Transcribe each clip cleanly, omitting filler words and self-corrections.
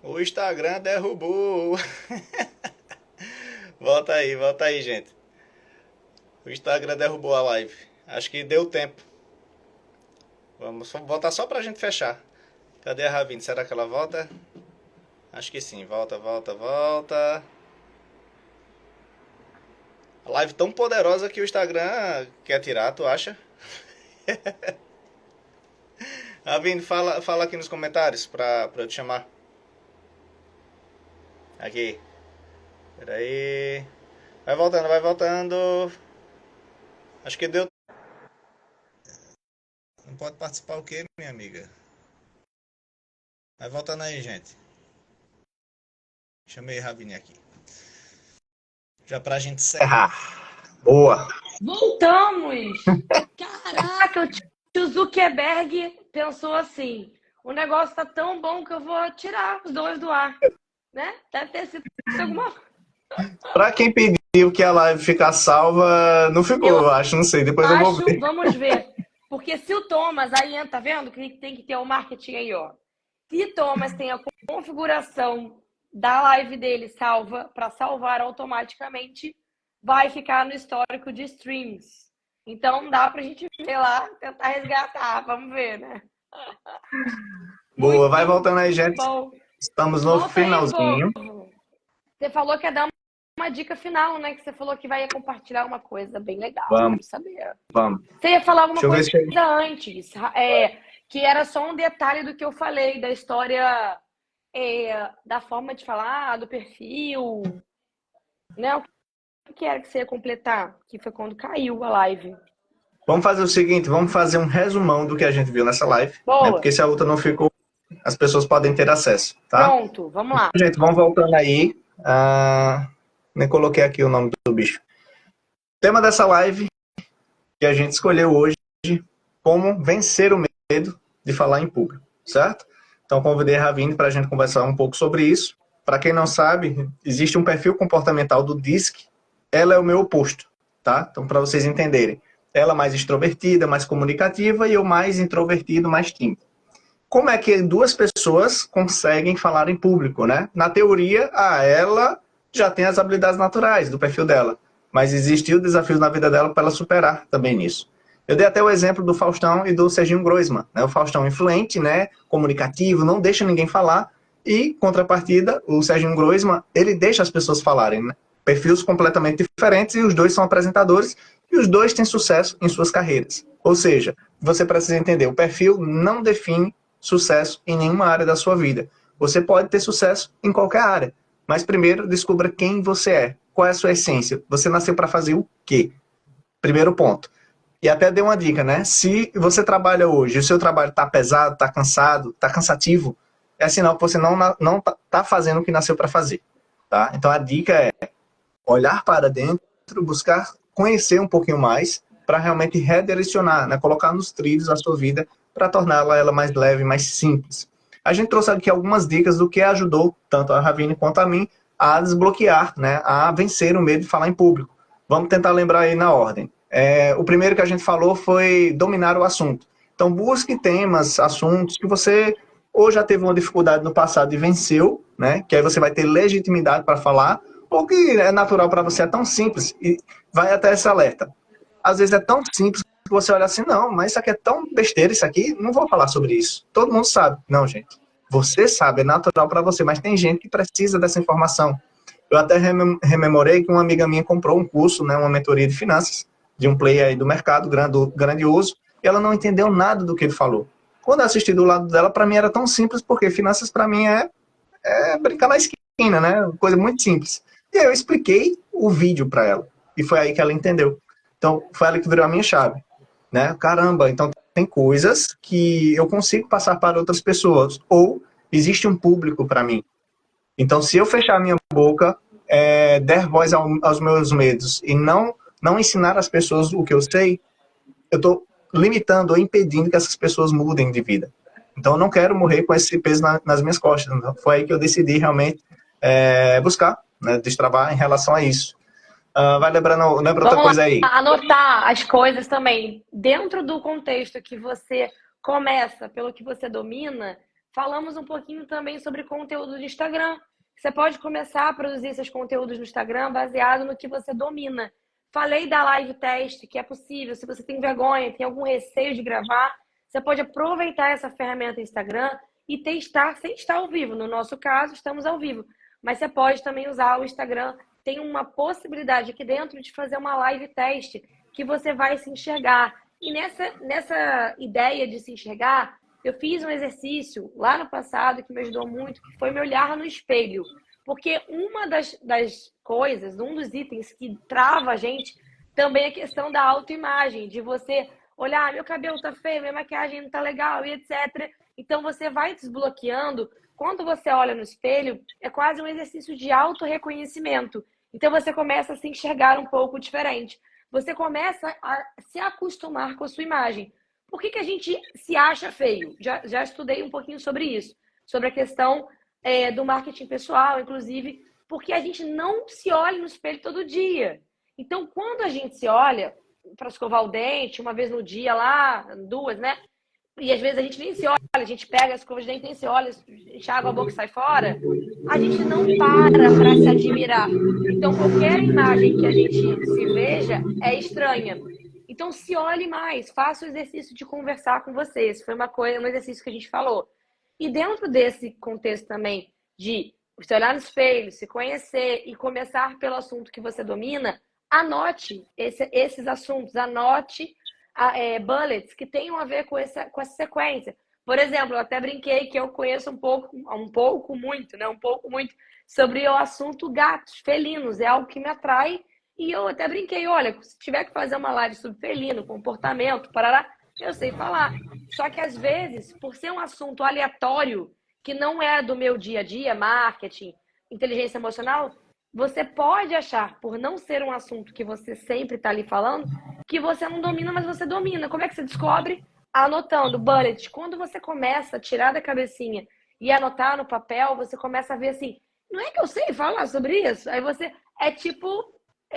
O Instagram derrubou. Volta aí, gente. O Instagram derrubou a live. Acho que deu tempo. Vamos voltar só pra gente fechar. Cadê a Ravine? Será que ela volta? Acho que sim. Volta, volta, volta. A live tão poderosa que o Instagram quer tirar, tu acha? Ravine, fala aqui nos comentários pra eu te chamar. Aqui. Peraí. Vai voltando, vai voltando. Acho que deu. Não pode participar o quê, minha amiga? Vai voltando aí, gente. Chamei a Ravine aqui. Já pra gente encerrar. Boa. Voltamos! Caraca, o tio Zuckerberg pensou assim: o negócio tá tão bom que eu vou tirar os dois do ar, né? Deve ter sido alguma. Pra quem pediu que a live ficasse salva, não ficou, Eu eu acho, não sei. Depois eu vou acho, ver. vamos ver. Porque se o Thomas, aí tá vendo que tem que ter o marketing aí, ó. Se Thomas tem a configuração da live dele salva para salvar automaticamente, vai ficar no histórico de streams. Então dá pra gente ver lá, tentar resgatar, vamos ver, né? Boa, vai Muito voltando aí, gente. bom. Estamos no Volta aí, finalzinho. povo. Você falou que ia dar uma dica final, né? Que você falou que vai compartilhar uma coisa bem legal. Vamos, Quero saber. vamos. Você ia falar alguma Deixa eu ver coisa se. antes, que era só um detalhe do que eu falei, da história, da forma de falar, do perfil, né? O que era que você ia completar? Que foi quando caiu a live. Vamos fazer o seguinte, vamos fazer um resumão do que a gente viu nessa live, né? Porque Boa, se a outra não ficou, as pessoas podem ter acesso, tá? pronto, vamos lá. Gente, vamos voltando aí. Nem coloquei aqui o nome do bicho. O tema dessa live que a gente escolheu hoje, como vencer o medo de falar em público, certo? Então convidei a Ravine para a gente conversar um pouco sobre isso. Para quem não sabe, existe um perfil comportamental do DISC. Ela é o meu oposto, tá? Então para vocês entenderem, ela mais extrovertida, mais comunicativa e eu mais introvertido, mais tímido. Como é que duas pessoas conseguem falar em público, né? Na teoria, ela já tem as habilidades naturais do perfil dela, mas existiu desafios na vida dela para ela superar também nisso. Eu dei até o exemplo do Faustão e do Serginho Groisman, né? O Faustão influente, né? Comunicativo, não deixa ninguém falar, e contrapartida, o Serginho Groisman, ele deixa as pessoas falarem, né? Perfis completamente diferentes e os dois são apresentadores e os dois têm sucesso em suas carreiras. Ou seja, você precisa entender, o perfil não define sucesso em nenhuma área da sua vida. Você pode ter sucesso em qualquer área, mas primeiro descubra quem você é, qual é a sua essência. Você nasceu para fazer o quê? Primeiro ponto. E até dei uma dica, né? Se você trabalha hoje, o seu trabalho está pesado, está cansado, está cansativo, é sinal que você não tá fazendo o que nasceu para fazer. Tá? Então a dica é olhar para dentro, buscar conhecer um pouquinho mais para realmente redirecionar, né? Colocar nos trilhos a sua vida para torná-la ela mais leve, mais simples. A gente trouxe aqui algumas dicas do que ajudou tanto a Ravine quanto a mim a desbloquear, né? A vencer o medo de falar em público. Vamos tentar lembrar aí na ordem. O primeiro que a gente falou foi dominar o assunto. Então busque temas, assuntos que você ou já teve uma dificuldade no passado e venceu, né? Que aí você vai ter legitimidade para falar, ou que é natural para você, é tão simples, e vai até esse alerta. Às vezes é tão simples que você olha assim, não, mas isso aqui é tão besteira, isso aqui, não vou falar sobre isso. Todo mundo sabe. Não, gente. Você sabe, é natural para você, mas tem gente que precisa dessa informação. Eu até rememorei que uma amiga minha comprou um curso, né, uma mentoria de finanças, de um player aí do mercado, grandioso, e ela não entendeu nada do que ele falou. Quando eu assisti do lado dela, para mim era tão simples, porque finanças para mim é brincar na esquina, né? Coisa muito simples. E aí eu expliquei o vídeo para ela. E foi aí que ela entendeu. Então, foi ela que virou a minha chave. Né? Caramba, então tem coisas que eu consigo passar para outras pessoas. Ou existe um público para mim. Então, se eu fechar a minha boca, der voz aos meus medos e não ensinar as pessoas o que eu sei, eu estou limitando ou impedindo que essas pessoas mudem de vida. Então, eu não quero morrer com esse peso nas minhas costas. Então, foi aí que eu decidi realmente buscar, né, destravar em relação a isso. Vai lembrando, lembra outra Vamos lá, coisa aí? anotar as coisas também. Dentro do contexto que você começa pelo que você domina, falamos um pouquinho também sobre conteúdo de Instagram. Você pode começar a produzir esses conteúdos no Instagram baseado no que você domina. Falei da live teste, que é possível. Se você tem vergonha, tem algum receio de gravar, você pode aproveitar essa ferramenta Instagram e testar sem estar ao vivo. No nosso caso, estamos ao vivo. Mas você pode também usar o Instagram. Tem uma possibilidade aqui dentro de fazer uma live teste que você vai se enxergar. E nessa ideia de se enxergar, eu fiz um exercício lá no passado que me ajudou muito, que foi me olhar no espelho. Porque uma das coisas, um dos itens que trava a gente, também é a questão da autoimagem, de você olhar, meu cabelo tá feio, minha maquiagem não tá legal, e etc. Então, você vai desbloqueando. Quando você olha no espelho, é quase um exercício de autorreconhecimento. Então, você começa a se enxergar um pouco diferente. Você começa a se acostumar com a sua imagem. Por que a gente se acha feio? Já estudei um pouquinho sobre isso. Sobre a questão do marketing pessoal, inclusive, porque a gente não se olha no espelho todo dia. Então, quando a gente se olha para escovar o dente, uma vez no dia lá, duas, né? E às vezes a gente nem se olha, a gente pega a escova de dente, nem se olha, enxágua a boca e sai fora. A gente não para se admirar. Então, qualquer imagem que a gente se veja é estranha. Então, se olhe mais, faça o exercício de conversar com você. Esse foi um exercício que a gente falou. E dentro desse contexto também de você olhar no espelho, se conhecer e começar pelo assunto que você domina, anote esses assuntos, anote bullets que tenham a ver com essa sequência. Por exemplo, eu até brinquei que eu conheço um pouco muito sobre o assunto gatos, felinos, é algo que me atrai. E eu até brinquei, olha, se tiver que fazer uma live sobre felino, comportamento, parará, eu sei falar. Só que às vezes, por ser um assunto aleatório, que não é do meu dia a dia, marketing, inteligência emocional, você pode achar, por não ser um assunto que você sempre está ali falando, que você não domina, mas você domina. Como é que você descobre? Anotando, bullet. Quando você começa a tirar da cabecinha e anotar no papel, você começa a ver assim, não é que eu sei falar sobre isso? Aí você,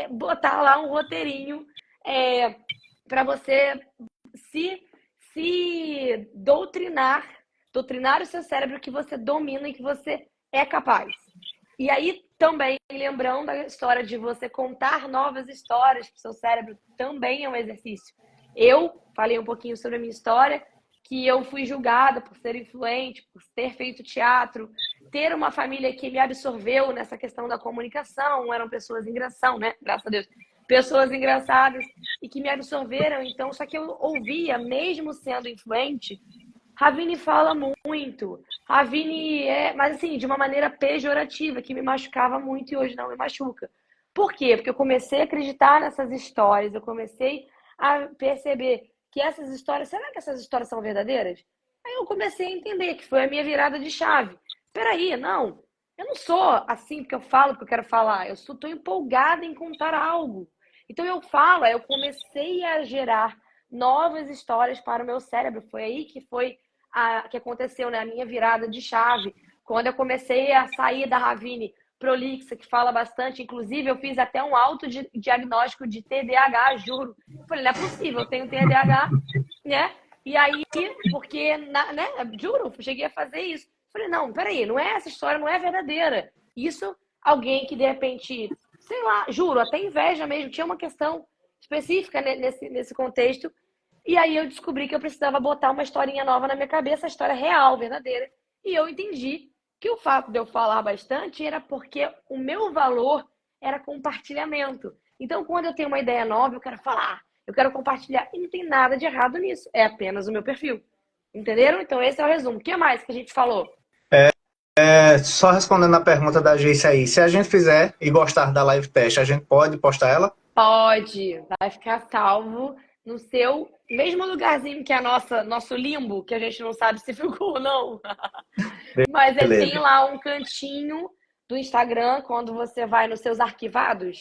botar lá um roteirinho para você se doutrinar o seu cérebro que você domina e que você é capaz. E aí também, lembrando da história de você contar novas histórias para o seu cérebro, também é um exercício. Eu falei um pouquinho sobre a minha história, que eu fui julgada por ser influente, por ter feito teatro, ter uma família que me absorveu nessa questão da comunicação, eram pessoas engraçadas, né? Graças a Deus. Pessoas engraçadas e que me absorveram. Então, só que eu ouvia, mesmo sendo influente, Ravine fala muito. Ravine mas assim, de uma maneira pejorativa, que me machucava muito e hoje não me machuca. Por quê? Porque eu comecei a acreditar nessas histórias, eu comecei a perceber que essas histórias, será que essas histórias são verdadeiras? Aí eu comecei a entender que foi a minha virada de chave. Peraí, não, eu não sou assim porque eu falo porque eu quero falar, eu estou empolgada em contar algo. Então eu comecei a gerar novas histórias para o meu cérebro. Foi aí que que aconteceu, né, a minha virada de chave. Quando eu comecei a sair da Ravine prolixa, que fala bastante, inclusive eu fiz até um autodiagnóstico de TDAH, juro. Eu falei, não é possível, eu tenho TDAH, né? E aí, porque, né, juro, cheguei a fazer isso. Falei, não, peraí, não é essa história, não é verdadeira. Isso, alguém que de repente, sei lá, juro, até inveja mesmo, tinha uma questão específica nesse contexto. E aí eu descobri que eu precisava botar uma historinha nova na minha cabeça, a história real, verdadeira. E eu entendi que o fato de eu falar bastante era porque o meu valor era compartilhamento. Então, quando eu tenho uma ideia nova, eu quero falar, eu quero compartilhar. E não tem nada de errado nisso. É apenas o meu perfil. Entenderam? Então, esse é o resumo. O que mais que a gente falou? Só respondendo a pergunta da Geice aí, se a gente fizer e gostar da live teste, a gente pode postar ela? Pode. Vai ficar salvo no seu mesmo lugarzinho que é nosso limbo, que a gente não sabe se ficou ou não. Mas tem lá um cantinho do Instagram, quando você vai nos seus arquivados,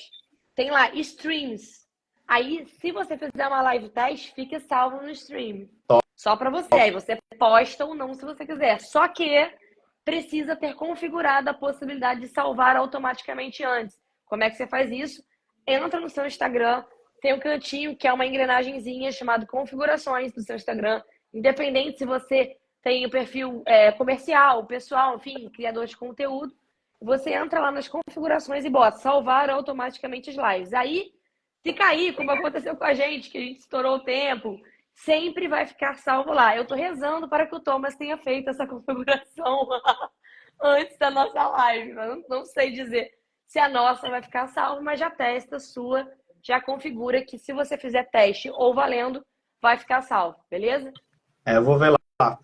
tem lá streams. Aí, se você fizer uma live teste, fica salvo no stream. Só para você. Aí você posta ou não se você quiser. Só que precisa ter configurado a possibilidade de salvar automaticamente antes. Como é que você faz isso? Entra no seu Instagram, tem um cantinho que é uma engrenagemzinha chamada configurações do seu Instagram. Independente se você tem o perfil comercial, pessoal, enfim, criador de conteúdo. Você entra lá nas configurações e bota salvar automaticamente as lives. Aí, se cair, como aconteceu com a gente, que a gente estourou o tempo, sempre vai ficar salvo lá. Eu tô rezando para que o Thomas tenha feito essa configuração antes da nossa live. Eu não sei dizer se a nossa vai ficar salva, mas já testa a sua, já configura que se você fizer teste ou valendo, vai ficar salvo, beleza? Eu vou ver lá.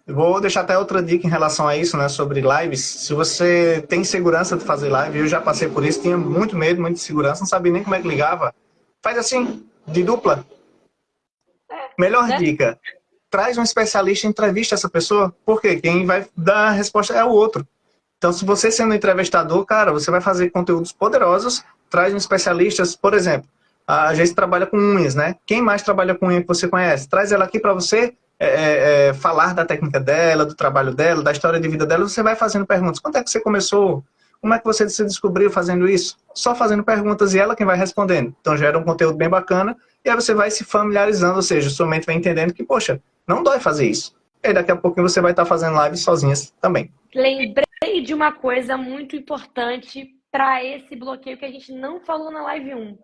Eu vou deixar até outra dica em relação a isso, né, sobre lives. Se você tem segurança de fazer live, eu já passei por isso, tinha muito medo, muita insegurança, não sabia nem como é que ligava. Faz assim, de dupla. Melhor Né? dica, traz um especialista e entrevista essa pessoa, porque quem vai dar a resposta é o outro. Então, se você sendo entrevistador, cara, você vai fazer conteúdos poderosos, traz um especialista, por exemplo, a gente trabalha com unhas, né? Quem mais trabalha com unha que você conhece? Traz ela aqui para você falar da técnica dela, do trabalho dela, da história de vida dela, você vai fazendo perguntas. Quando é que você começou? Como é que você se descobriu fazendo isso? Só fazendo perguntas e ela quem vai respondendo. Então, gera um conteúdo bem bacana e aí você vai se familiarizando, ou seja, sua mente vai entendendo que, poxa, não dói fazer isso. E aí daqui a pouquinho você vai estar fazendo lives sozinhas também. Lembrei de uma coisa muito importante para esse bloqueio que a gente não falou na live 1.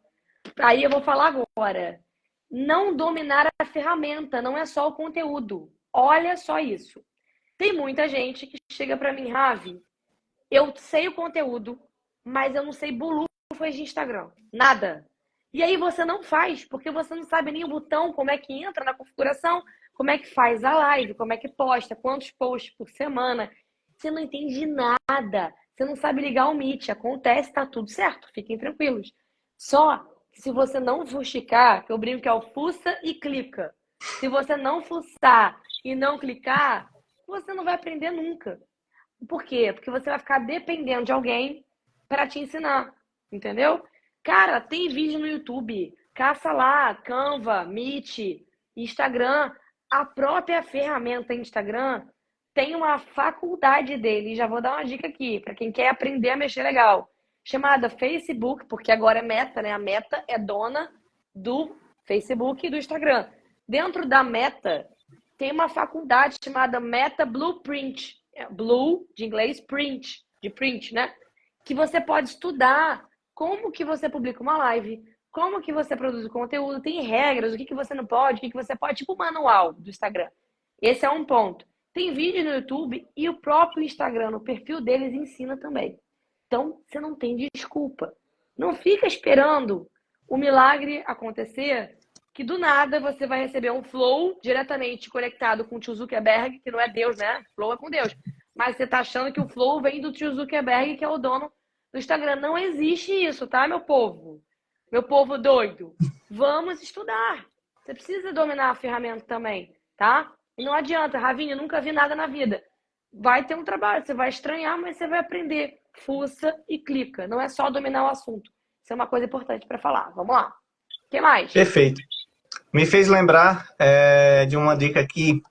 Aí eu vou falar agora. Não dominar a ferramenta, não é só o conteúdo. Olha só isso. Tem muita gente que chega para mim, Ravi, eu sei o conteúdo, mas eu não sei bolufas de Instagram. Nada. E aí você não faz, porque você não sabe nem o botão, como é que entra na configuração, como é que faz a live, como é que posta, quantos posts por semana. Você não entende nada. Você não sabe ligar o Meet. Acontece, tá tudo certo. Fiquem tranquilos. Só que se você não fuxicar, que eu brinco que é o fuça e clica. Se você não fuçar e não clicar, você não vai aprender nunca. Por quê? Porque você vai ficar dependendo de alguém para te ensinar. Entendeu? Cara, tem vídeo no YouTube. Caça lá, Canva, Meet, Instagram. A própria ferramenta Instagram tem uma faculdade dele. Já vou dar uma dica aqui, para quem quer aprender a mexer legal. Chamada Facebook, porque agora é Meta, né? A Meta é dona do Facebook e do Instagram. Dentro da Meta, tem uma faculdade chamada Meta Blueprint. Blue, de inglês, print, de print, né? Que você pode estudar como que você publica uma live, como que você produz o conteúdo, tem regras, o que você não pode, o que você pode, tipo o manual do Instagram. Esse é um ponto. Tem vídeo no YouTube e o próprio Instagram, no perfil deles, ensina também. Então, você não tem desculpa. Não fica esperando o milagre acontecer, que do nada você vai receber um flow diretamente conectado com o tio Zuckerberg, que não é Deus, né? Flow é com Deus. Mas você tá achando que o flow vem do tio Zuckerberg, que é o dono do Instagram. Não existe isso, tá, meu povo? Meu povo doido. Vamos estudar. Você precisa dominar a ferramenta também, tá? E não adianta, Ravinha, nunca vi nada na vida. Vai ter um trabalho, você vai estranhar, mas você vai aprender. Fuça e clica. Não é só dominar o assunto. Isso é uma coisa importante para falar. Vamos lá. O que mais? Perfeito. Me fez lembrar de uma dica aqui.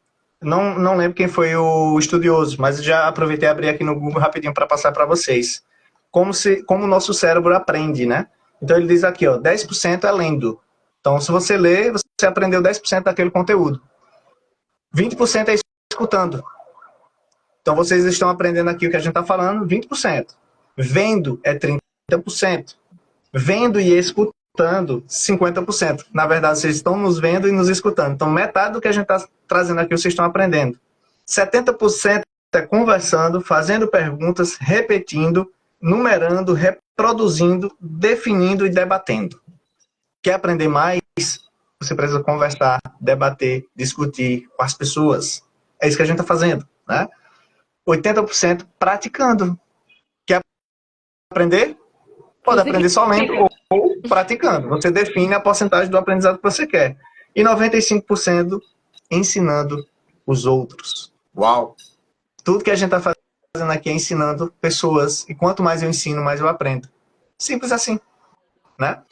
Não lembro quem foi o estudioso, mas já aproveitei e abri aqui no Google rapidinho para passar para vocês. Como o nosso cérebro aprende, né? Então ele diz aqui, ó, 10% é lendo. Então, se você lê, você aprendeu 10% daquele conteúdo. 20% é escutando. Então, vocês estão aprendendo aqui o que a gente está falando, 20%. Vendo é 30%. Vendo e escutando, 50%. Na verdade, vocês estão nos vendo e nos escutando. Então, metade do que a gente está trazendo aqui, vocês estão aprendendo. 70% é conversando, fazendo perguntas, repetindo, numerando, reproduzindo, definindo e debatendo. Quer aprender mais? Você precisa conversar, debater, discutir com as pessoas. É isso que a gente está fazendo, né? 80% praticando. Quer aprender? Pode aprender só lendo ou praticando. Você define a porcentagem do aprendizado que você quer. E 95% ensinando os outros. Uau! Tudo que a gente está fazendo aqui é ensinando pessoas. E quanto mais eu ensino, mais eu aprendo. Simples assim, né?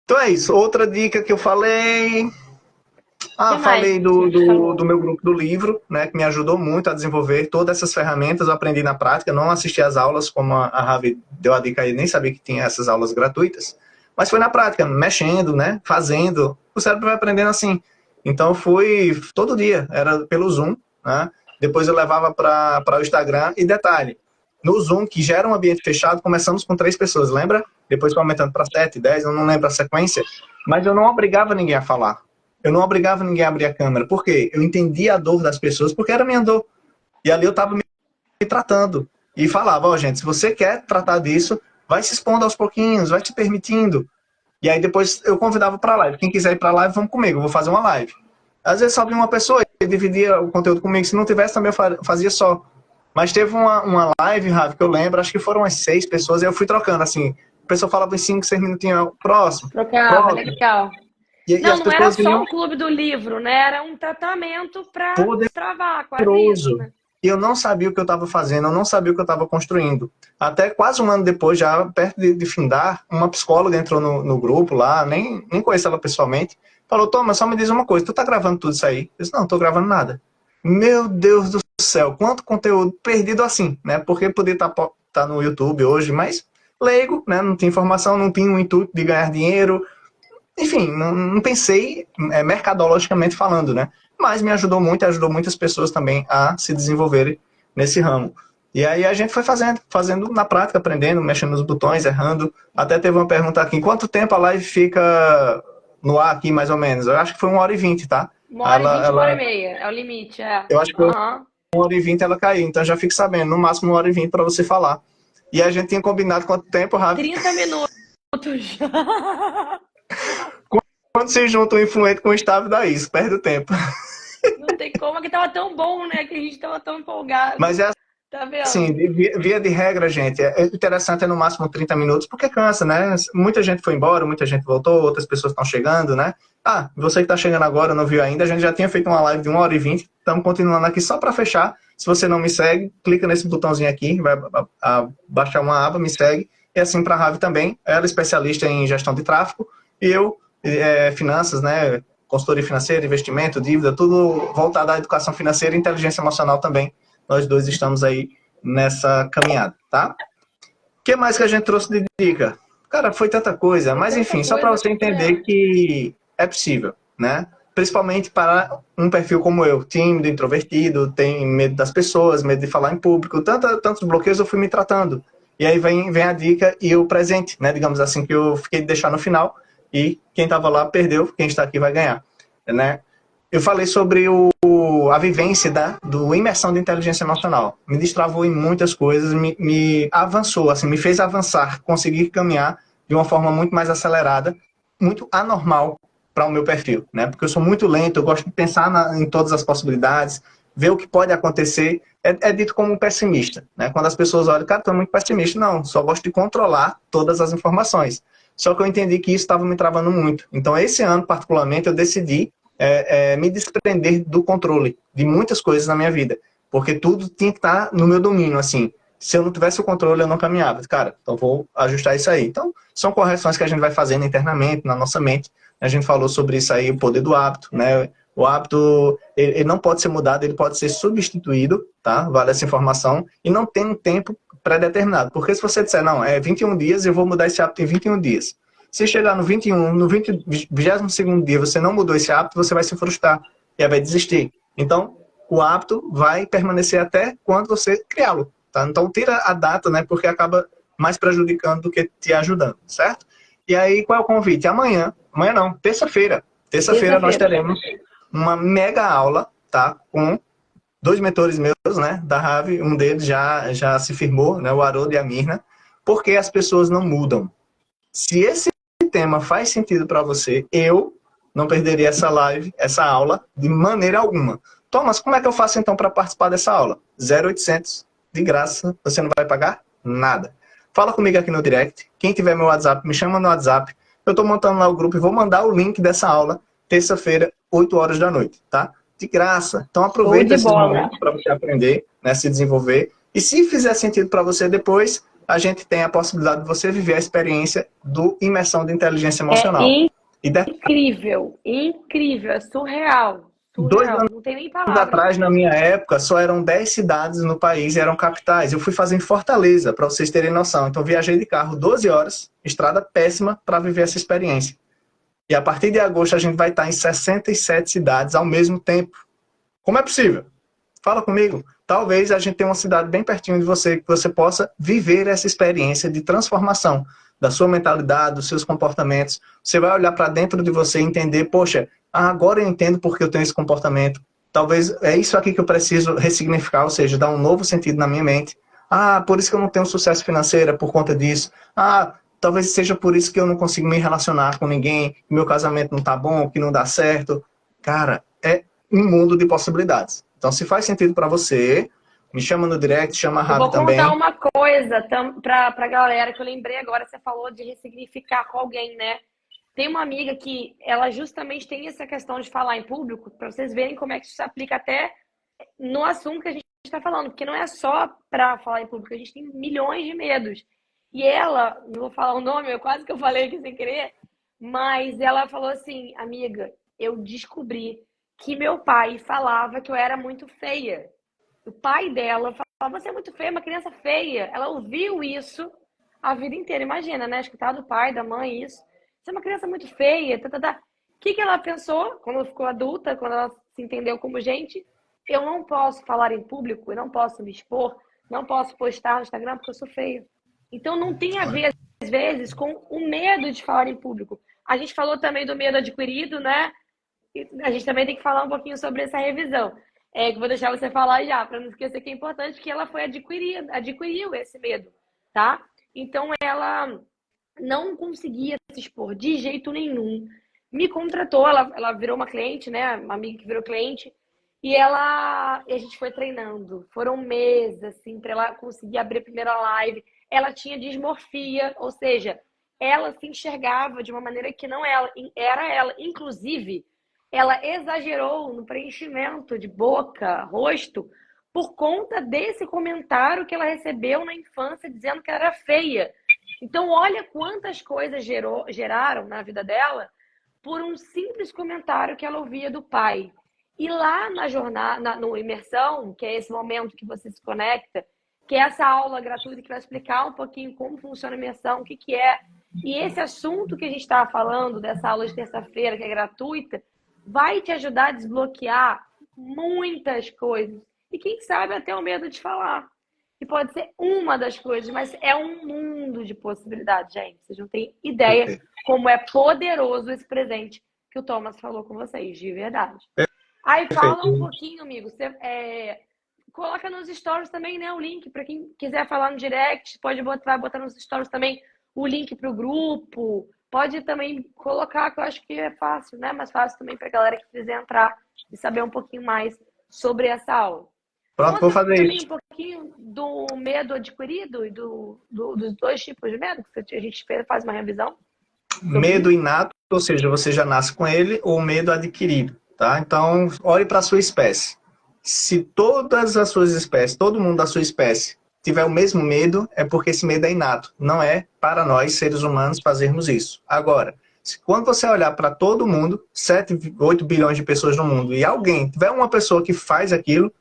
Então é isso. Outra dica que eu falei... falei do meu grupo do livro, né, que me ajudou muito a desenvolver todas essas ferramentas. Eu aprendi na prática, não assisti às aulas, como a Ravi deu a dica aí, nem sabia que tinha essas aulas gratuitas. Mas foi na prática, mexendo, né, fazendo. O cérebro vai aprendendo assim. Então, fui todo dia, era pelo Zoom, né, depois eu levava para o Instagram. E detalhe, no Zoom, que já era um ambiente fechado, começamos com 3 pessoas, lembra? Depois foi aumentando para 7, 10, eu não lembro a sequência. Mas eu não obrigava ninguém a falar. Eu não obrigava ninguém a abrir a câmera. Por quê? Eu entendia a dor das pessoas, porque era a minha dor. E ali eu estava me tratando. E falava, ó, gente, se você quer tratar disso, vai se expondo aos pouquinhos, vai te permitindo. E aí depois eu convidava para live. Quem quiser ir para live, vamos comigo, eu vou fazer uma live. Às vezes só vinha uma pessoa e dividia o conteúdo comigo. Se não tivesse, também eu fazia só. Mas teve uma live, Ravi, que eu lembro, acho que foram umas 6 pessoas, e eu fui trocando, assim. A pessoa falava em 5, 6 minutinhos, próximo, Trocava, próximo. legal. E Não, as não era pessoas só vinham um clube do livro, né? Era um tratamento para destravar, quase isso, poderoso. né? E eu não sabia o que eu estava fazendo, eu não sabia o que eu estava construindo. Até quase um ano depois, já perto de findar, uma psicóloga entrou no grupo lá, nem conheço ela pessoalmente, falou, Thomas, só me diz uma coisa, tu tá gravando tudo isso aí? Eu disse, não, tô gravando nada. Meu Deus do céu, quanto conteúdo perdido assim, né? Porque podia tá no YouTube hoje, mas leigo, né? Não tinha informação, não tinha um intuito de ganhar dinheiro, enfim, não pensei mercadologicamente falando, né? Mas me ajudou muito e ajudou muitas pessoas também a se desenvolverem nesse ramo. E aí a gente foi fazendo na prática, aprendendo, mexendo nos botões, errando. Até teve uma pergunta aqui, em quanto tempo a live fica no ar aqui, mais ou menos? Eu acho que foi 1h20, tá? 1h20, 1h30, é o limite, é. Eu acho que foi Aham. 1h20 ela caiu, então já fique sabendo, no máximo 1h20 para você falar. E a gente tinha combinado quanto tempo, Rafa? 30 minutos. Quando se junta um influente com o estável, dá isso, perde o tempo. Não tem como, é que tava tão bom, né? Que a gente tava tão empolgado. Mas é Tá assim, vendo? via de regra, gente, é interessante no máximo 30 minutos, porque cansa, né? Muita gente foi embora, muita gente voltou, outras pessoas estão chegando, né? Ah, você que está chegando agora, não viu ainda, a gente já tinha feito uma live de 1h20, estamos continuando aqui só para fechar. Se você não me segue, clica nesse botãozinho aqui, vai baixar uma aba, me segue. E assim para a Ravi também, ela é especialista em gestão de tráfego, e eu, finanças, né? Consultoria financeira, investimento, dívida, tudo voltado à educação financeira e inteligência emocional também. Nós dois estamos aí nessa caminhada, tá? O que mais que a gente trouxe de dica? Cara, foi tanta coisa, mas enfim, só para você entender que é possível, né? Principalmente para um perfil como eu, tímido, introvertido, tem medo das pessoas, medo de falar em público, tantos bloqueios eu fui me tratando. E aí vem a dica e o presente, né? Digamos assim, que eu fiquei de deixar no final e quem estava lá perdeu, quem está aqui vai ganhar, né? Eu falei sobre a vivência do imersão de inteligência emocional. Me destravou em muitas coisas, me avançou, assim, me fez avançar, conseguir caminhar de uma forma muito mais acelerada, muito anormal para o meu perfil, né? Porque eu sou muito lento, eu gosto de pensar em todas as possibilidades, ver o que pode acontecer. É dito como um pessimista, né? Quando as pessoas olham, cara, tu é muito pessimista. Não, só gosto de controlar todas as informações. Só que eu entendi que isso estava me travando muito. Então, esse ano, particularmente, eu decidi me desprender do controle de muitas coisas na minha vida. Porque tudo tinha que estar no meu domínio, assim. Se eu não tivesse o controle, eu não caminhava. Cara, então vou ajustar isso aí. Então, são correções que a gente vai fazendo internamente, na nossa mente. A gente falou sobre isso aí, o poder do hábito, né? O hábito, ele não pode ser mudado, ele pode ser substituído, tá? Vale essa informação. E não tem um tempo pré-determinado. Porque se você disser, não, 21 dias, eu vou mudar esse hábito em 21 dias. Se chegar no 21, no 22º dia, você não mudou esse hábito, você vai se frustrar e aí vai desistir. Então, o hábito vai permanecer até quando você criá-lo, tá? Então, tira a data, né? Porque acaba mais prejudicando do que te ajudando, certo? E aí, qual é o convite? Amanhã não, terça-feira. Terça-feira nós teremos uma mega aula, tá? Com 2 mentores meus, né? Da Ravi, um deles já se firmou, né? O Haroldo e a Mirna. Porque as pessoas não mudam. Se esse tema faz sentido para você, eu não perderia essa live, essa aula, de maneira alguma. Thomas, como é que eu faço então para participar dessa aula? 0800, de graça, você não vai pagar nada. Fala comigo aqui no direct. Quem tiver meu WhatsApp, me chama no WhatsApp. Eu estou montando lá o grupo e vou mandar o link dessa aula, terça-feira, 8 horas da noite, tá? De graça. Então aproveita esses momentos para você aprender, né, se desenvolver. E se fizer sentido para você depois, a gente tem a possibilidade de você viver a experiência do imersão de inteligência emocional. Incrível, incrível, é surreal. 2 anos Não tem nem palavras. atrás, na minha época, só eram 10 cidades no país e eram capitais. Eu fui fazer em Fortaleza, para vocês terem noção. Então, viajei de carro 12 horas, estrada péssima, para viver essa experiência. E a partir de agosto, a gente vai estar em 67 cidades ao mesmo tempo. Como é possível? Fala comigo. Talvez a gente tenha uma cidade bem pertinho de você, que você possa viver essa experiência de transformação da sua mentalidade, dos seus comportamentos. Você vai olhar para dentro de você e entender, poxa, agora eu entendo porque eu tenho esse comportamento. Talvez é isso aqui que eu preciso ressignificar, ou seja, dar um novo sentido na minha mente. Ah, por isso que eu não tenho sucesso financeiro, é por conta disso. Ah, talvez seja por isso que eu não consigo me relacionar com ninguém, que meu casamento não tá bom, que não dá certo. Cara, é um mundo de possibilidades. Então, se faz sentido para você, me chama no direct, chama a Eu Rabi vou contar também. uma coisa pra galera que eu lembrei agora, você falou de ressignificar com alguém, né? Tem uma amiga que ela justamente tem essa questão de falar em público, para vocês verem como é que isso se aplica até no assunto que a gente está falando, porque não é só para falar em público, a gente tem milhões de medos. E ela, não vou falar o nome, eu quase que eu falei aqui sem querer, mas ela falou assim, amiga, eu descobri que meu pai falava que eu era muito feia. O pai dela falava, você é muito feia, uma criança feia. Ela ouviu isso a vida inteira. Imagina, né? Escutar do pai, da mãe isso. Você é uma criança muito feia. Tá, tá, tá. O que ela pensou quando ela ficou adulta, quando ela se entendeu como gente? Eu não posso falar em público, eu não posso me expor, não posso postar no Instagram porque eu sou feia. Então não tem a ver, às vezes, com o medo de falar em público. A gente falou também do medo adquirido, né? A gente também tem que falar um pouquinho sobre essa revisão. Que vou deixar você falar já, para não esquecer que é importante que ela foi adquiriu esse medo, tá? Então ela não conseguia se expor de jeito nenhum. Me contratou, ela virou uma cliente, né? Uma amiga que virou cliente, e a gente foi treinando. Foram meses, assim, para ela conseguir abrir a primeira live. Ela tinha dismorfia, ou seja, ela se enxergava de uma maneira que não era ela. Inclusive, ela exagerou no preenchimento de boca, rosto, por conta desse comentário que ela recebeu na infância dizendo que ela era feia. Então, olha quantas coisas geraram na vida dela por um simples comentário que ela ouvia do pai. E lá na jornada, no imersão, que é esse momento que você se conecta, que é essa aula gratuita que vai explicar um pouquinho como funciona a imersão, o que que é. E esse assunto que a gente estava falando, dessa aula de terça-feira, que é gratuita, vai te ajudar a desbloquear muitas coisas. E quem sabe até o medo de falar. Que pode ser uma das coisas, mas é um mundo de possibilidades, gente. Vocês não têm ideia como é poderoso esse presente que o Thomas falou com vocês, de verdade. Aí fala um pouquinho, amigo. Você coloca nos stories também, né, o link para quem quiser falar no direct. Pode botar nos stories também o link para o grupo. Pode também colocar, que eu acho que é fácil, né? Mais fácil também para a galera que quiser entrar e saber um pouquinho mais sobre essa aula. Pronto, vou fazer também isso. um pouquinho do medo adquirido e dos dois tipos de medo, que a gente faz uma revisão. Medo inato, ou seja, você já nasce com ele, ou medo adquirido, tá? Então, olhe para a sua espécie. Se todas as suas espécies, todo mundo da sua espécie tiver o mesmo medo, é porque esse medo é inato. Não é para nós, seres humanos, fazermos isso. Agora, quando você olhar para todo mundo, 7, 8 bilhões de pessoas no mundo, e alguém tiver uma pessoa que faz aquilo,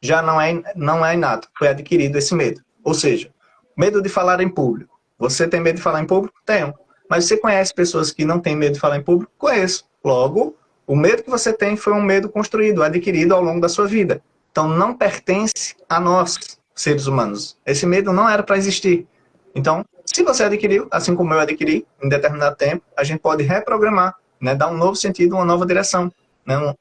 já não é inato, foi adquirido esse medo. Ou seja, medo de falar em público. Você tem medo de falar em público? Tenho. Mas você conhece pessoas que não têm medo de falar em público? Conheço. Logo, o medo que você tem foi um medo construído, adquirido ao longo da sua vida. Então, não pertence a nós, seres humanos. Esse medo não era para existir. Então, se você adquiriu, assim como eu adquiri, em determinado tempo, a gente pode reprogramar, né? Dar um novo sentido, uma nova direção. Né?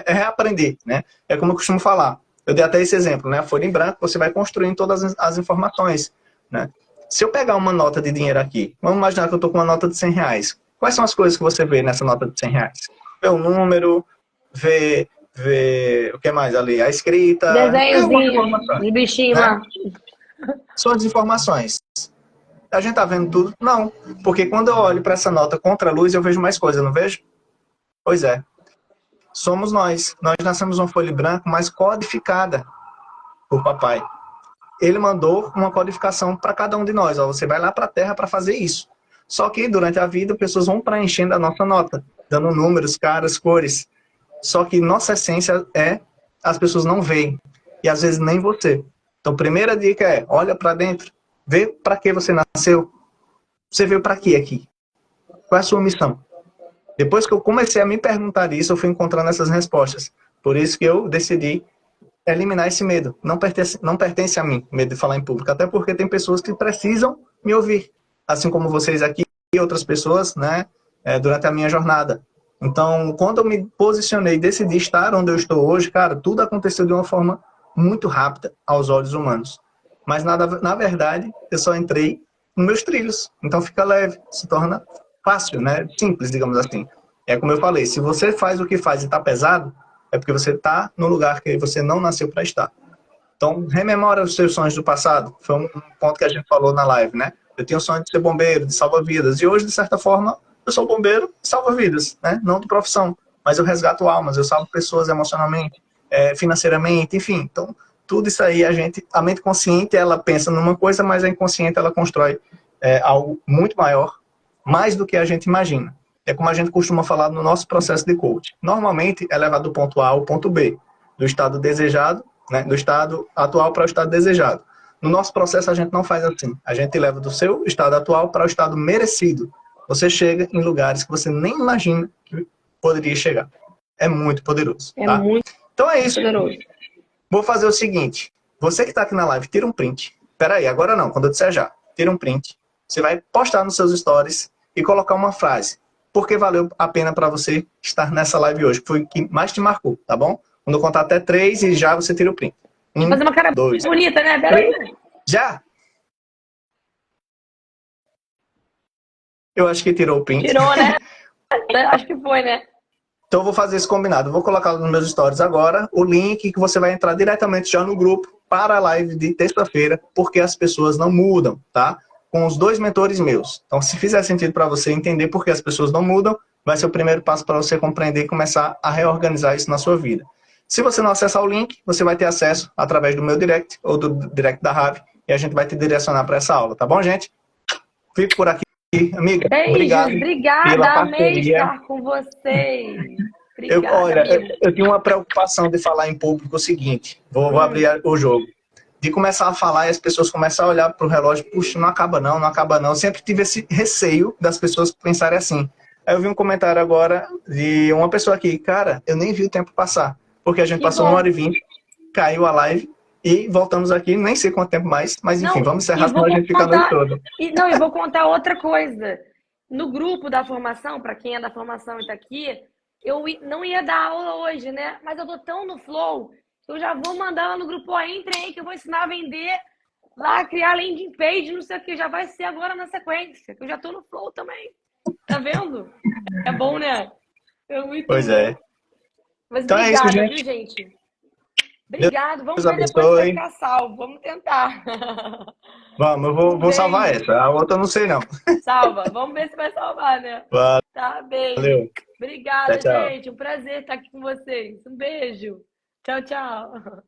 Reaprender. Né? É como eu costumo falar. Eu dei até esse exemplo, né? A folha em branco, você vai construindo todas as informações, né? Se eu pegar uma nota de dinheiro aqui, vamos imaginar que eu estou com uma nota de 100 reais. Quais são as coisas que você vê nessa nota de 100 reais? Vê o número, vê o que mais ali? A escrita. Desenhozinho de bichinho, né? Lá. São as informações. A gente tá vendo tudo? Não. Porque quando eu olho para essa nota contra a luz, eu vejo mais coisa, não vejo? Pois é. Somos nós. Nós nascemos uma folha branca, mas codificada por papai. Ele mandou uma codificação para cada um de nós. Ó, você vai lá para a Terra para fazer isso. Só que durante a vida, pessoas vão preenchendo a nossa nota, dando números, caras, cores. Só que nossa essência as pessoas não veem. E às vezes nem você. Então, primeira dica é, olha para dentro, vê para que você nasceu. Você veio para quê aqui? Qual é a sua missão? Depois que eu comecei a me perguntar isso, eu fui encontrando essas respostas. Por isso que eu decidi eliminar esse medo. Não pertence a mim, medo de falar em público. Até porque tem pessoas que precisam me ouvir. Assim como vocês aqui e outras pessoas, né? Durante a minha jornada. Então, quando eu me posicionei e decidi estar onde eu estou hoje, cara, tudo aconteceu de uma forma muito rápida aos olhos humanos. Mas, na verdade, eu só entrei nos meus trilhos. Então, fica leve, se torna fácil, né? Simples, digamos assim. É como eu falei, se você faz o que faz e está pesado, é porque você está no lugar que você não nasceu para estar. Então, rememora os seus sonhos do passado. Foi um ponto que a gente falou na live, né? Eu tinha o sonho de ser bombeiro, de salvar vidas. E hoje, de certa forma, eu sou bombeiro e salvo vidas, né? Não de profissão, mas eu resgato almas, eu salvo pessoas emocionalmente, financeiramente, enfim. Então, tudo isso aí, a mente consciente, ela pensa numa coisa, mas a inconsciente, ela constrói algo muito maior, mais do que a gente imagina. É como a gente costuma falar no nosso processo de coaching. Normalmente, é levado do ponto A ao ponto B, do estado desejado, né, do estado atual para o estado desejado. No nosso processo, a gente não faz assim. A gente leva do seu estado atual para o estado merecido. Você chega em lugares que você nem imagina que poderia chegar. É muito poderoso. É tá? muito Então é isso. poderoso. Vou fazer o seguinte. Você que está aqui na live, tira um print. Peraí, agora não, quando eu disser já. Tira um print. Você vai postar nos seus stories e colocar uma frase. Porque valeu a pena para você estar nessa live hoje. Foi o que mais te marcou, tá bom? Quando eu contar até 3 e já você tira o print. Fazer uma cara 2, bonita, né? 3. Peraí. Já? Eu acho que tirou o print. Tirou, né? Acho que foi, né? Então eu vou fazer esse combinado. Eu vou colocar nos meus stories agora o link que você vai entrar diretamente já no grupo para a live de terça-feira, porque as pessoas não mudam, tá? Com os 2 mentores meus. Então, se fizer sentido para você entender por que as pessoas não mudam, vai ser o primeiro passo para você compreender e começar a reorganizar isso na sua vida. Se você não acessar o link, você vai ter acesso através do meu direct ou do direct da Ravi e a gente vai te direcionar para essa aula, tá bom, gente? Fico por aqui, amiga. Beijos, obrigado pela amei parceria. estar com vocês. Obrigada, Olha, amigo. eu tinha uma preocupação de falar em público o seguinte, vou abrir o jogo, de começar a falar e as pessoas começam a olhar para o relógio, puxa, não acaba não, não acaba não. Eu sempre tive esse receio das pessoas pensarem assim. Aí eu vi um comentário agora de uma pessoa aqui, cara, eu nem vi o tempo passar, porque a gente passou 1h20, caiu a live e voltamos aqui, nem sei quanto tempo mais, mas enfim, Não, vamos encerrar, senão a gente fica a noite toda. E vou contar outra coisa. No grupo da formação, para quem é da formação e está aqui, eu não ia dar aula hoje, né? Mas eu tô tão no flow que eu já vou mandar lá no grupo, ó, entrem aí que eu vou ensinar a vender lá, criar landing page, não sei o que, já vai ser agora na sequência, que eu já tô no flow também. Tá vendo? É bom, né? É muito Pois bom. é. Mas Então obrigada, é isso, gente. viu, gente? Obrigado. Vamos Deus ver depois se vai abençoe. ficar salvo. Vamos tentar. Vamos, eu vou salvar essa. A outra eu não sei, não. Salva. Vamos ver se vai salvar, né? Valeu. Tá bem. Obrigada, Tchau, tchau. gente. Um prazer estar aqui com vocês. Um beijo. Tchau, tchau.